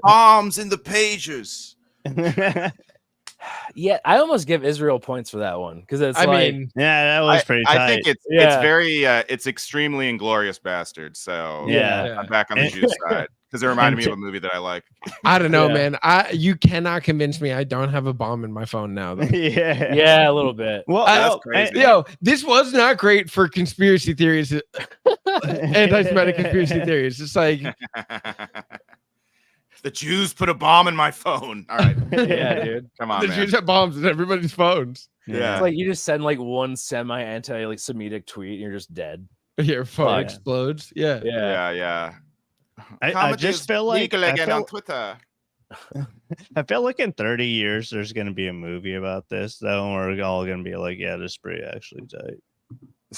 Bombs in the pages. Yeah. I almost give Israel points for that one because it's I like, mean, Yeah, that was pretty tight. I think it's Yeah. very it's extremely Inglorious Bastard. So Yeah. I'm back on the Jews side because it reminded me of a movie that I like. I don't know, Yeah. man. You cannot convince me I don't have a bomb in my phone now. Though. yeah. yeah, a little bit. Well, That's oh, crazy. Yo, this was not great for conspiracy theories, anti-Semitic conspiracy theories. It's like, The Jews put a bomb in my phone. All right, Yeah, dude. come on, the man. Jews have bombs in everybody's phones. Yeah. It's like you just send like one semi-anti like Semitic tweet and you're just dead. Your phone Fuck. explodes. Yeah. Yeah. Yeah. I just feel like on Twitter. I feel like in 30 years there's gonna be a movie about this though, and we're all gonna be like, yeah, this is pretty actually tight.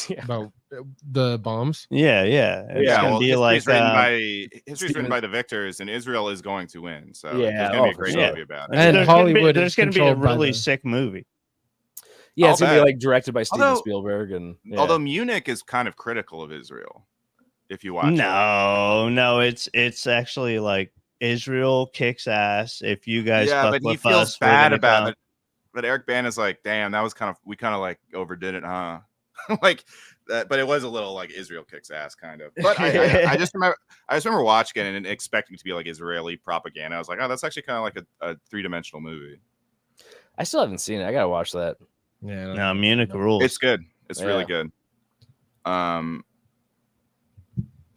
Yeah. About the bombs. Yeah. It's gonna be like history's written by the victors, and Israel is going to win. So Yeah, there's gonna be a for great sure. movie about it. And Hollywood there's is gonna be a controlled by really the- sick movie. Yeah, I'll it's gonna be bet. like directed by Steven Although- Spielberg, and Although Munich is kind of critical of Israel, if you watch it. No, it's actually like Israel kicks ass. If you guys fuck but he with feels us, we're bad gonna about come. it. But Eric Bana's like, damn, that was we kind of like overdid it, huh? Like that, but it was a little like Israel kicks ass kind of. But I just remember watching it and expecting it to be like Israeli propaganda. I was like, oh, that's actually kind of like a 3-dimensional movie. I still haven't seen it. I gotta watch that. Yeah. No, Munich rules. It's good. It's really good.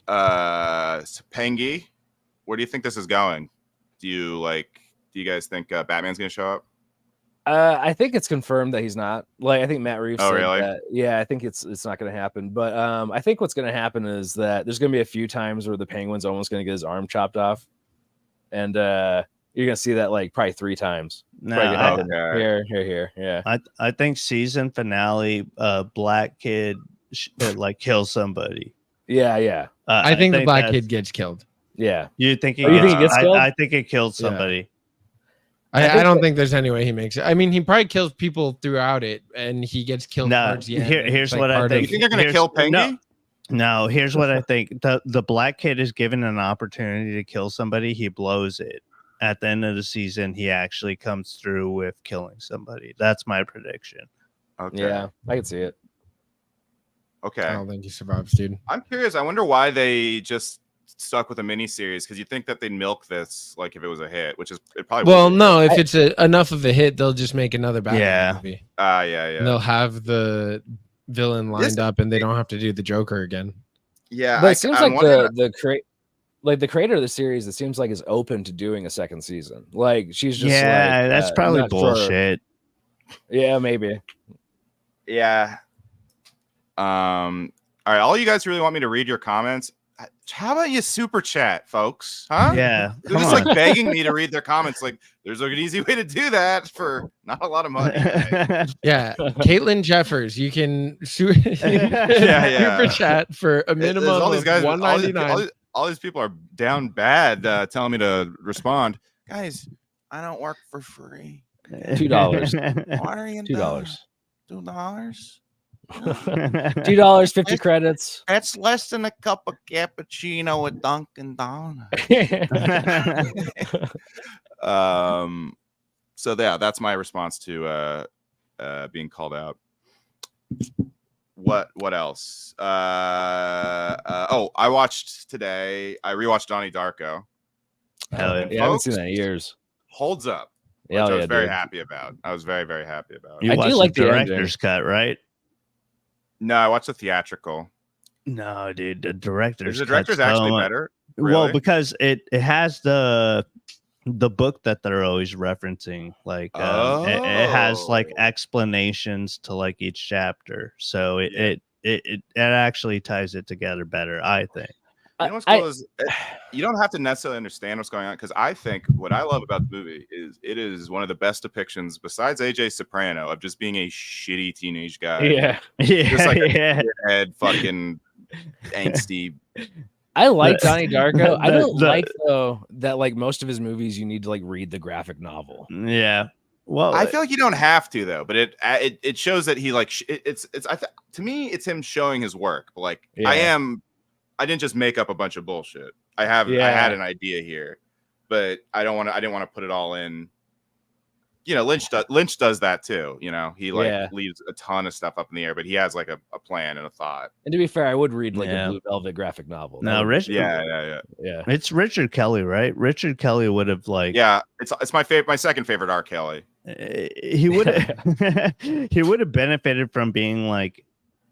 Pengy, where do you think this is going? Do you guys think Batman's gonna show up? I think it's confirmed that he's not. Like, I think Matt Reeves said really? that. Yeah, I think it's not going to happen. But I think what's going to happen is that there's going to be a few times where the Penguin's almost going to get his arm chopped off, and you're going to see that like probably 3 times. No, Probably gonna happen okay. here. Yeah. I think season finale, Black Kid like kills somebody. Yeah. I think the black that's- kid gets killed. Yeah. You think he Oh, you think he gets gets killed? I think it killed somebody. I don't think there's any way he makes it. I mean, he probably kills people throughout it, and he gets killed towards the end. Here's It's what I part think. You think they're gonna kill Pengy? No, here's what I think. The Black Kid is given an opportunity to kill somebody. He blows it. At the end of the season, he actually comes through with killing somebody. That's my prediction. Okay. Yeah, I can see it. Okay. I don't think he survives, dude. I'm curious. I wonder why they just stuck with a miniseries, because you think that they'd milk this like if it was a hit, which is it probably. Well, will no, if it's enough of a hit, they'll just make another Batman movie. Yeah. And they'll have the villain lined up, and they don't have to do the Joker again. Yeah, But it seems like the creator of the series, it seems like is open to doing a second season. Like she's just that's probably not sure. bullshit. Yeah, maybe. Yeah. All right, all you guys really want me to read your comments? How about you super chat, folks? Huh? Yeah, They're just like begging me to read their comments. Like, there's an easy way to do that for not a lot of money. Yeah, Caitlin Jeffers, you can super chat for a minimum all these guys, of $1.99. All these people are down bad, telling me to respond. Guys, I don't work for free. $2. What are you $2. $2? $2, 50 credits. That's less than a cup of cappuccino at Dunkin' Donuts. So yeah, that's my response to being called out. What else? I watched today. I rewatched Donnie Darko. Hell Yeah, I haven't seen that in years. Holds up. Which Yeah, I was very dude. happy about. I was very, very happy about. You I do watched like the the director's cut, right? No, I watched the theatrical. No, dude, the director's Is the director's cut's so actually much- better? Well, Really? because it has the book that they're always referencing. Like it has like Oh. explanations to like each chapter, so it actually ties it together better, I think. You know what's cool is you don't have to necessarily understand what's going on, because I think what I love about the movie is it is one of the best depictions, besides AJ Soprano, of just being a shitty teenage guy. Yeah. Just like Yeah. a head fucking angsty. I like The- Donnie Darko. I don't the- like though that like most of his movies you need to like read the graphic novel. Yeah. Well, I feel like you don't have to though, but it shows that he like to me it's him showing his work. But like Yeah. I didn't just make up a bunch of bullshit. I had an idea here, but I didn't want to put it all in. You know, Lynch does that too. You know, he like leaves a ton of stuff up in the air, but he has like a plan and a thought. And to be fair, I would read like Yeah. a Blue Velvet graphic novel. no, Richard. Yeah. It's Richard Kelly, right? Richard Kelly would have like. Yeah, it's my second favorite R. Kelly. He would he would have benefited from being like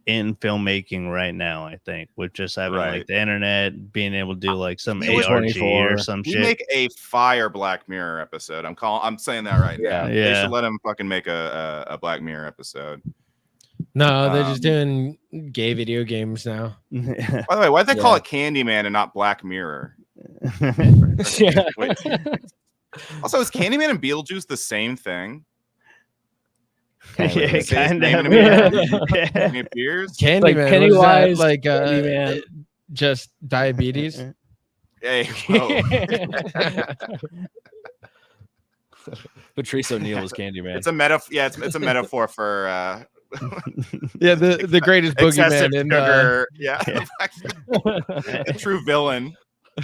in filmmaking right now, I think, with just having like the internet, being able to do like some ARG or some We shit. make a fire Black Mirror episode. I'm saying that right now. They Yeah. should let him fucking make a Black Mirror episode. No, they're just doing gay video games now. By the way, why'd they call it Candyman and not Black Mirror? Yeah. Wait. Also, is Candyman and Beetlejuice the same thing? Yeah, Say his kind name of. and Yeah. he appears. Candyman, Like was that Pennywise, like Candyman. just diabetes? Hey, whoa. Patrice O'Neill is Candyman. It's a metaphor. Yeah, it's a metaphor for Yeah, the greatest excessive boogeyman in sugar. Yeah, Yeah. the true villain.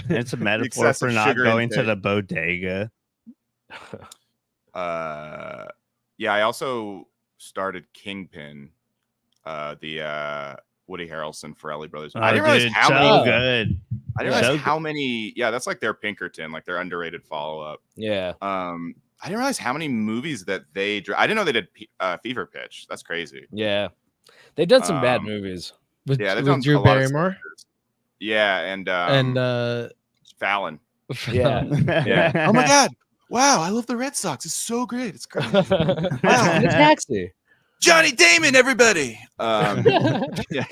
It's a metaphor excessive for not sugar going to intake. the bodega. Yeah, I also started Kingpin, the Woody Harrelson Farrelly brothers. I didn't realize how many. Good. I didn't realize So how many. Yeah, that's like their Pinkerton, like their underrated follow up. Yeah. I didn't realize how many movies that they. I didn't know they did Fever Pitch. That's crazy. Yeah. They've done some bad movies. with, Yeah, they've with done Drew a lot of Barrymore Yeah, and Fallon. Yeah. Yeah. Oh my God! Wow, I love the Red Sox. It's so great. It's great. Wow. In a taxi. Johnny Damon, everybody. Yeah.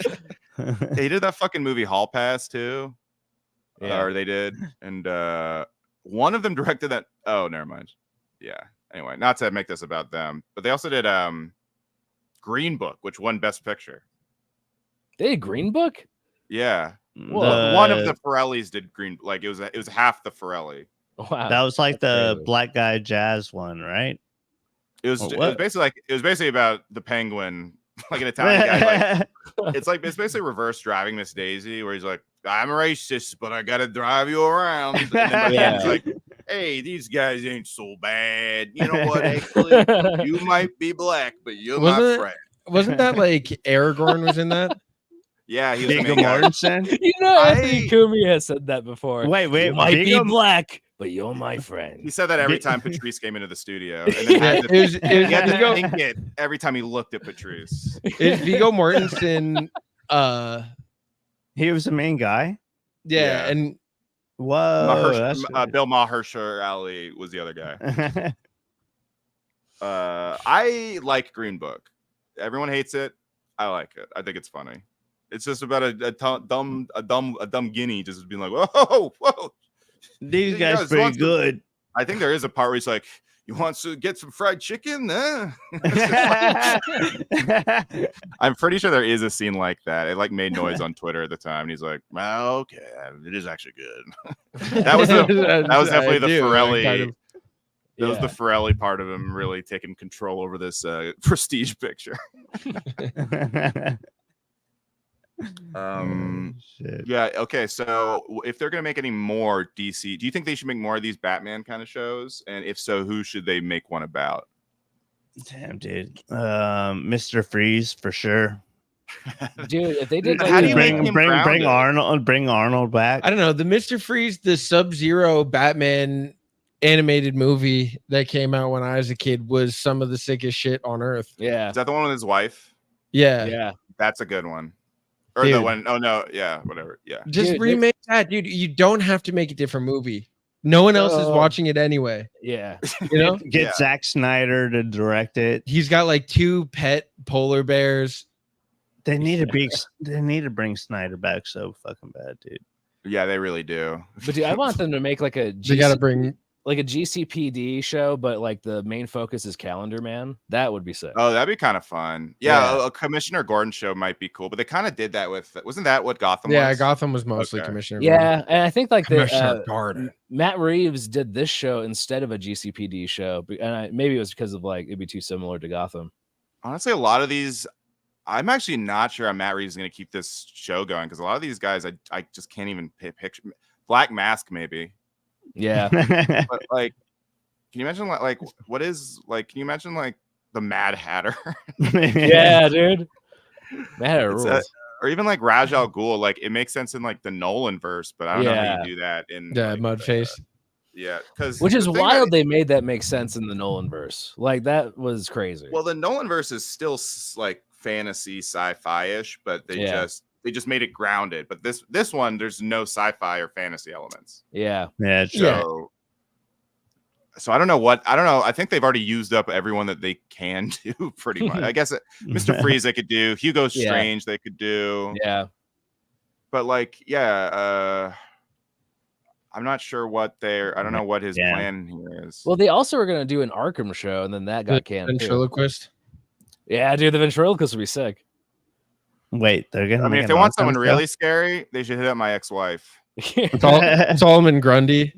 They did that fucking movie Hall Pass too. Yeah. Or they did, and one of them directed that. Oh, never mind. Yeah. Anyway, not to make this about them, but they also did Green Book, which won Best Picture. They did Green Book? Yeah. Whoa. One of the Farrellies did Green. Like it was half the Farrelly. Wow. That was like That's the crazy. black guy jazz one, right? It was What? basically about the penguin, like an Italian guy. Like, it's basically reverse driving Miss Daisy, where he's like, I'm racist, but I gotta drive you around. And then by the end, he's like, hey, these guys ain't so bad. You know what? Actually, you might be black, but you're my friend. Wasn't that like Aragorn was in that? Yeah, he was the Viggo main guy. Mortensen. You know, Anthony Cumia has said that before. Wait, You might Viggo- be black, but you're my He friend. said that every time Patrice came into the studio. And then had to, It was he had to Viggo, think it every time he looked at Patrice. is Viggo Mortensen. He was the main guy. Yeah. And Whoa, that's Bill Mahershala was the other guy. I like Green Book. Everyone hates it. I like it. I think it's funny. It's just about a dumb guinea just being like, whoa. These You guys guys pretty want some- good. I think there is a part where he's like, you want to get some fried chicken? I'm pretty sure there is a scene like that. It like made noise on Twitter at the time. And he's like, well, okay, it is actually good. That was definitely the Farrelly. That was the Farrelly part of him really taking control over this prestige picture. Shit. Yeah. Okay. So if they're gonna make any more DC, do you think they should make more of these Batman kind of shows? And if so, who should they make one about? Damn, dude. Mr. Freeze for sure. Dude, if they did How do you make bring him bring grounded? bring Arnold back. I don't know, the Mr. Freeze, the Sub-Zero Batman animated movie that came out when I was a kid was some of the sickest shit on earth. Yeah. Is that the one with his wife? Yeah. Yeah. That's a good one. Or Dude. the one, oh no, yeah, whatever. Yeah. Just Dude, remake that, dude. You don't have to make a different movie. No one else is watching it anyway. Yeah. You know? Get Yeah. Zack Snyder to direct it. He's got like 2 pet polar bears. They need to bring Snyder back so fucking bad, dude. Yeah, they really do. But dude, I want them to make like a They got to bring. like a GCPD show, but like the main focus is Calendar Man. That would be sick. Oh, that'd be kind of fun. Yeah, Yeah. a Commissioner Gordon show might be cool, but they kind of did that with, wasn't that what Gotham Yeah, was? Gotham was mostly Okay. Commissioner. Yeah, and I think like Commissioner the Gordon. Matt Reeves did this show instead of a GCPD show, and maybe it was because of like it'd be too similar to Gotham. Honestly, a lot of these, I'm actually not sure how Matt Reeves is going to keep this show going because a lot of these guys, I just can't even picture. Black Mask, maybe. Yeah, But like, can you imagine like what is like? Can you imagine like the Mad Hatter? yeah, dude. Matter It's rules. or even like Raj Al Ghul? Like it makes sense in like the Nolan verse, but I don't know how Yeah. you do that in Yeah, like, Mudface. yeah, because Which is wild. They made that make sense in the Nolan verse. Like that was crazy. Well, the Nolan verse is still like fantasy sci-fi ish, but they just made it grounded. But this one, there's no sci-fi or fantasy elements. yeah, Yeah, So I don't know. I think they've already used up everyone that they can do pretty much. I guess Mr. Freeze they could do. Hugo Yeah. Strange they could do. yeah. But like, yeah, I'm not sure what I don't know what his plan here is. Well, they also were gonna do an Arkham show, and then that got canned. Ventriloquist. Yeah, dude, the ventriloquist would be sick. Wait, they're gonna. I mean, if they want someone really scary, they should hit up my ex-wife, Solomon Grundy.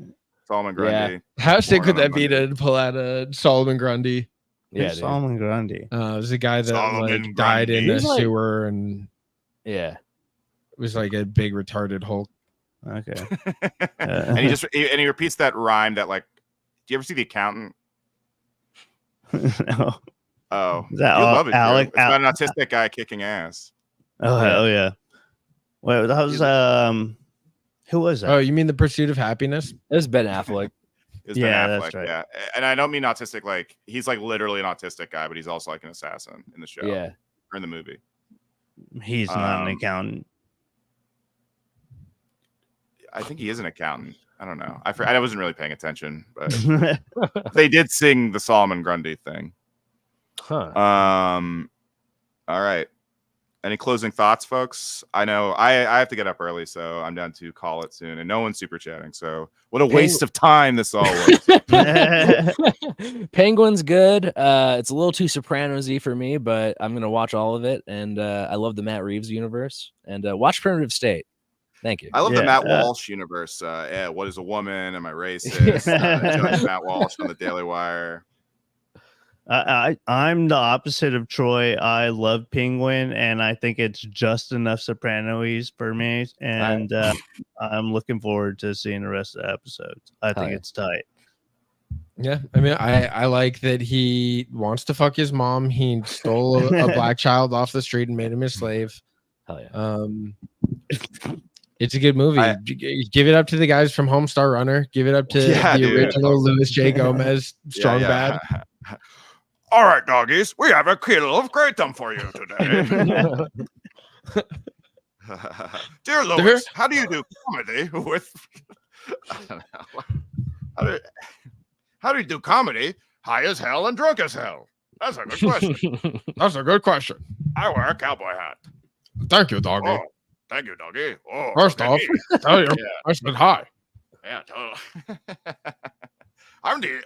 Solomon Grundy. Yeah. How sick would that be to pull out a Solomon Grundy? Yeah, Solomon Grundy. It was a guy that Solomon died in Grundy. a sewer and yeah, it was like a big retarded Hulk. Okay. And he repeats that rhyme that like. Do you ever see The Accountant? No. Oh, Is that you love it. Alec? It's about an autistic guy kicking ass. Oh hell yeah! Wait, that was who was that? Oh, you mean The Pursuit of Happiness? it was Ben Affleck. It's Yeah, Ben Affleck, that's right. Yeah, and I don't mean autistic like he's like literally an autistic guy, but he's also like an assassin in the show. Yeah, or in the movie. He's not an accountant. I think he is an accountant. I don't know. I wasn't really paying attention, but they did sing the Solomon Grundy thing. huh? All right. Any closing thoughts, folks? I know I have to get up early, so I'm down to call it soon, and no one's super chatting. So what a waste of time this all was. Penguin's good. It's a little too Sopranos-y for me, but I'm gonna watch all of it, and I love the Matt Reeves universe. And watch Primitive State. Thank you. I love the Matt Walsh universe. What is a woman? Am I racist? Judge Matt Walsh on the Daily Wire. I'm the opposite of Troy. I love Penguin, and I think it's just enough Sopranos for me. And I'm looking forward to seeing the rest of the episodes. I think it's tight. Yeah, I mean, I like that he wants to fuck his mom. He stole a black child off the street and made him his slave. Hell yeah. It's a good movie. Give it up to the guys from Homestar Runner. Give it up to the original Louis J. Gomez, Strong Bad. All right, doggies, we have a kilo of kratom for you today. Dear Louis, how do you do comedy with? I don't know. How do you do comedy high as hell and drunk as hell? That's a good question. That's a good question. I wear a cowboy hat. Thank you, doggy. Oh, thank you, doggy. Oh, first off, tell you, I said hi. Yeah, totally.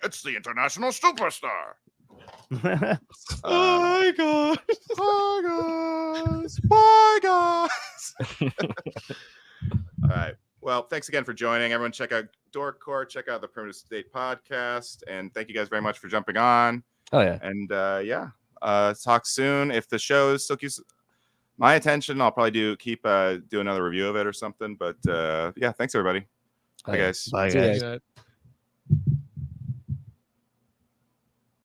It's the international superstar. Bye guys. Bye guys. Bye guys. All right. Well, thanks again for joining. Everyone, check out Dork Court. Check out the Primitive State podcast. And thank you guys very much for jumping on. Oh yeah. And talk soon. If the show still keeps my attention, I'll probably do another review of it or something. But yeah, thanks everybody. Bye guys. Bye guys.